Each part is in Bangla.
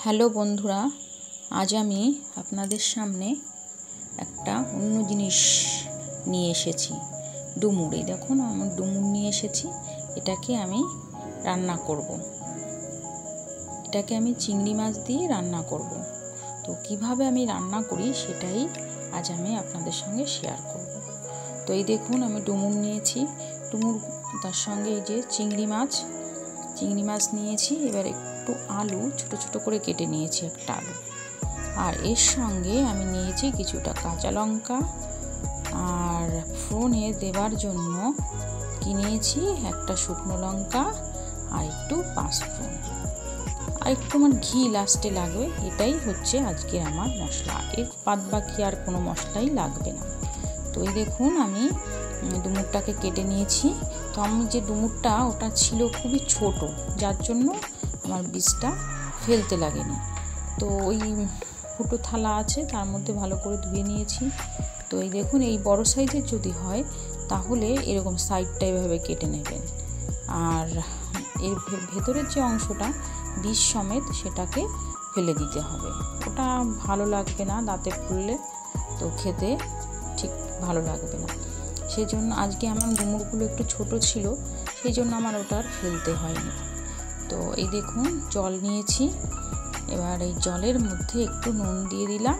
হ্যালো বন্ধুরা, আজ আমি আপনাদের সামনে একটা অন্য জিনিস নিয়ে এসেছি। ডুমুর, এই দেখুন আমার ডুমুর নিয়ে এসেছি। এটাকে আমি রান্না করব। এটাকে আমি চিংড়ি মাছ দিয়ে রান্না করব। তো কিভাবে আমি রান্না করি সেটাই আজ আমি আপনাদের সঙ্গে শেয়ার করব। তো এই দেখুন আমি ডুমুর নিয়েছি। ডুমুর তার সঙ্গে এই যে চিংড়ি মাছ নিয়েছি। এবার একটু আলু ছোট ছোট করে কেটে নিয়েছি, একটা আলু। আর এর সঙ্গে আমি নিয়েছি কিছুটা কাঁচা লঙ্কা, আর ফোড়নে দেবার জন্য কিনেছি একটা শুকনো লঙ্কা আর একটু পাঁচফোড়ন, আর একটু আমার ঘি লাস্টে লাগবে। এটাই হচ্ছে আজকের আমার মশলা, এর বাদ বাকি আর কোনো মশলাই লাগবে না। তো এই দেখুন আমি ডুমুরটাকে কেটে নিয়েছি। তো আমি যে ডুমুরটা, ওটা ছিল খুবই ছোট, যার জন্য আমার বীজটা ফেলতে লাগেনি। তো ওই ফুটো থালা আছে, তার মধ্যে ভালো করে ধুয়ে নিয়েছি। তো এই দেখুন, এই বড় সাইজের যদি হয় তাহলে এরকম সাইডটা এভাবে কেটে নেবেন, আর এর ভেতরের যে অংশটা বীজ সমেত সেটাকে ফেলে দিতে হবে। ওটা ভালো লাগবে না, দাঁতে ফুললে তো খেতে ঠিক ভালো লাগবে না। সেই জন্য আজকে আমার ডুমুরগুলো একটু ছোট ছিল, সেই জন্য আমার ওটা আর ফেলতে হয়নি। তো এই দেখুন জল নিয়েছি। এবার এই জলের মধ্যে একটু নুন দিয়ে দিলাম।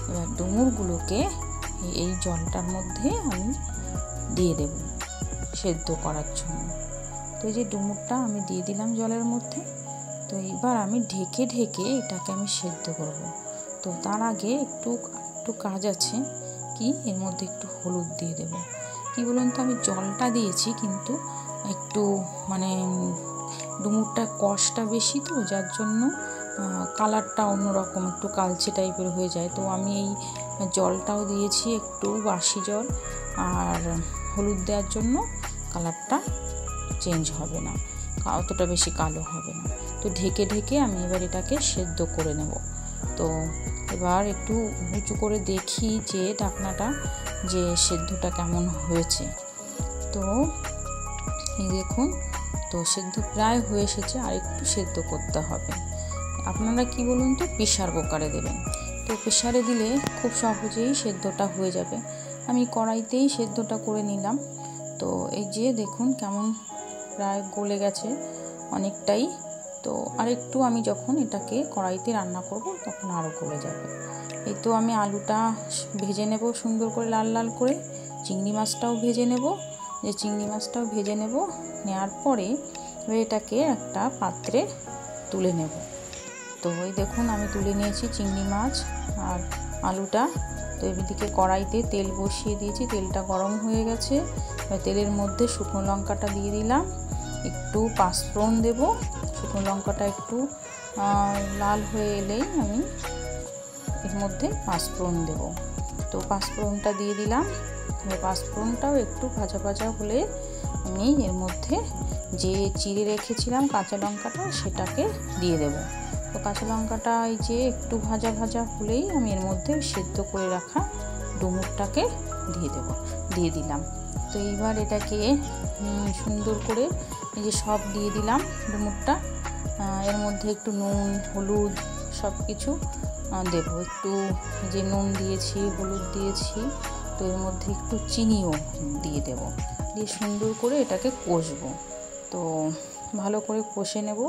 এবার ডুমুরগুলোকে এই জলটার মধ্যে আমি দিয়ে দেব সেদ্ধ করার জন্য। তো এই যে ডুমুরটা আমি দিয়ে দিলাম জলের মধ্যে। তো এবার আমি ঢেকে ঢেকে এটাকে আমি সেদ্ধ করব। তো তার আগে একটু কাজ আছে, কি এর মধ্যে একটু হলুদ দিয়ে দেব। কি বলুন তো, আমি জলটা দিয়েছি কিন্তু একটু মানে ডুমুরটা কষটা বেশি, তো যার জন্য কালারটা অন্যরকম, একটু কালচে টাইপের হয়ে যায়। তো আমি এই জলটাও দিয়েছি, একটু বাসি জল, আর হলুদ দেওয়ার জন্য কালারটা চেঞ্জ হবে না, অতটা বেশি কালো হবে না। তো ঢেকে ঢেকে আমি এবার এটাকে সেদ্ধ করে নেব। তো এবার একটু উঁচু করে দেখি যে ঢাকনাটা, যে সেদ্ধটা কেমন হয়েছে। তো এই দেখুন, তো সেদ্ধ প্রায় হয়ে এসেছে, আর একটু সেদ্ধ করতে হবে। আপনারা কি বলুন তো, প্রেসার কুকারে দেবেন। তো প্রেসারে দিলে খুব সহজেই সেদ্ধটা হয়ে যাবে। আমি কড়াইতেই সেদ্ধটা করে নিলাম। তো এই যে দেখুন কেমন প্রায় গলে গেছে অনেকটাই। তো আরেকটু আমি যখন এটাকে কড়াইতে রান্না করব তখন আরও গলে যাবে। এই তো আমি আলুটা ভেজে নেব সুন্দর করে, লাল লাল করে। চিংড়ি মাছটাও ভেজে নেব, নেওয়ার পরে এটাকে একটা পাত্রে তুলে নেব। তো এই দেখুন আমি তুলে নিয়েছি চিংড়ি মাছ আর আলুটা। তো এদিকে কড়াইতে তেল বসিয়ে দিয়েছি, তেলটা গরম হয়ে গেছে। তেলের মধ্যে শুকনো লঙ্কাটা দিয়ে দিলাম, একটু পাঁচফোড়ন দেব। শুকনো লঙ্কাটা একটু লাল হয়ে এলেই আমি এর মধ্যে পাঁচফোড়ন দেব। তো পাঁচফোড়নটা দিয়ে দিলাম। পাঁচফোড়নটাও একটু ভাজা ভাজা হলে আমি এর মধ্যে যে চিড়ে রেখেছিলাম কাঁচা লঙ্কাটা, সেটাকে দিয়ে দেব। তো কাঁচা লঙ্কাটা এই যে একটু ভাজা ভাজা হলেই আমি এর মধ্যে সেদ্ধ করে রাখা ডুমুরটাকে দিয়ে দিলাম। তো এইবার এটাকে সুন্দর করে এই যে সব দিয়ে দিলাম ডুমুরটা। এর মধ্যে একটু নুন হলুদ সব কিছু দেব। একটু যে নুন দিয়েছি, হলুদ দিয়েছি, তো এর মধ্যে একটু চিনিও দিয়ে দেব। দিয়ে সুন্দর করে এটাকে কষবো। তো ভালো করে কষে নেব।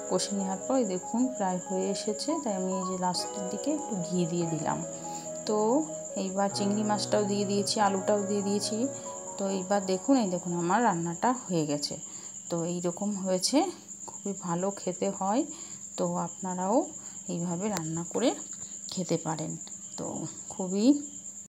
কষে নেওয়ার পর দেখুন প্রায় হয়ে এসেছে। তাই আমি এই যে লাস্টের দিকে একটু ঘি দিয়ে দিলাম। তো এইবার চিংড়ি মাছটাও দিয়ে দিয়েছি, আলুটাও দিয়ে দিয়েছি। তো এইবার দেখুন আমার রান্নাটা হয়ে গেছে। তো এইরকম হয়েছে, খুবই ভালো খেতে হয়। তো আপনারাও এইভাবে রান্না করে খেতে পারেন। তো খুবই